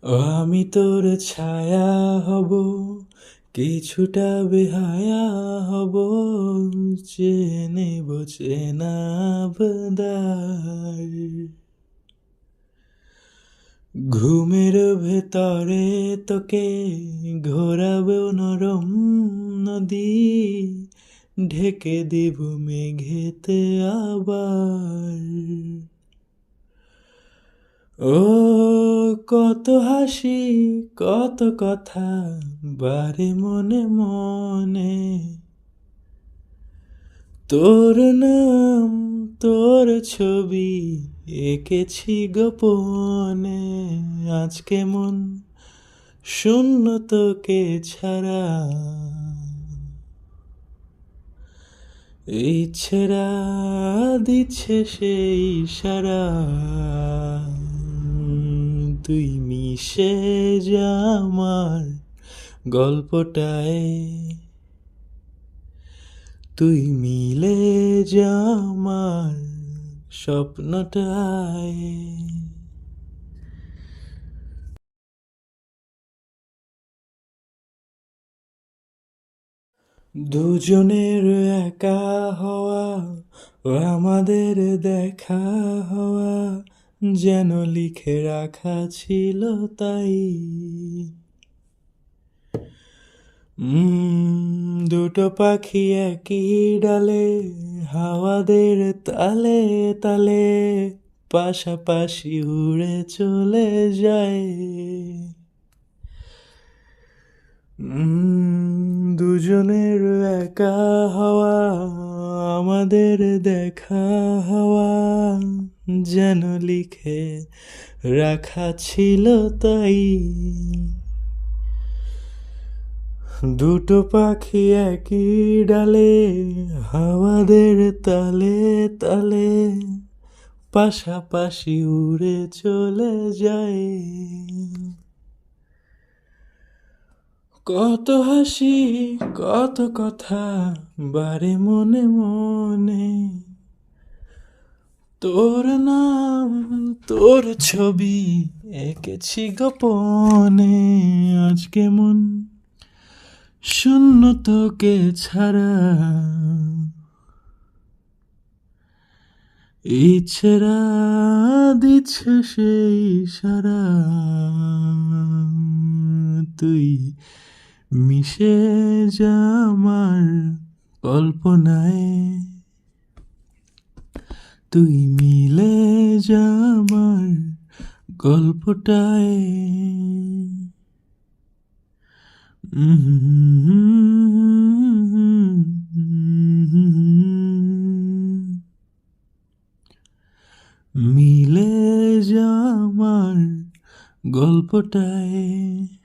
ও আমি তোর ছায়া হব, কিছুটা বেহায়া হব, চেয়ে নেব চেনা আবদার। ঘুমের ভেতরে তোকে ঘোরাবেও নরম নদী, ঢেকে দিব মেঘেতে আবার। ও কত হাসি, কত কথা বারে মনে মনে, তোর নাম তোর ছবি এঁকেছি গোপনে। আজ কেমন শূন্য তোকে ছাড়া, ইচ্ছেরা দিচ্ছে সেই সারা। তুই মিশে যা আমার গল্পটায়, তুই মিলে যা আমার স্বপ্নটায়। দুজনের একা হওয়া ও আমাদের দেখা হওয়া যেন লিখে রাখা ছিল তাই। দুটো পাখি একই ডালে, হাওয়াদের তালে তালে পাশাপাশি উড়ে চলে যায়। দুজনের একা হওয়া আমাদের দেখা হওয়া যেন লিখে রাখা ছিল তাই। দুটো পাখি একই ডালে, হাওয়াদের তালে তালে পাশাপাশি উড়ে চলে যায়। কত হাসি, কত কথা বারে মনে মনে, তোর নাম তোর ছবি এঁকেছি গোপনে। আজ কেমন শূন্য তোকে ছাড়া, ইচ্ছেরা দিচ্ছে সেই সারা। তুই মিশে যা আমার কল্পনায়, তুই মিলে যা আমার গল্পটায়। মিলে যা আমার গল্পটায়।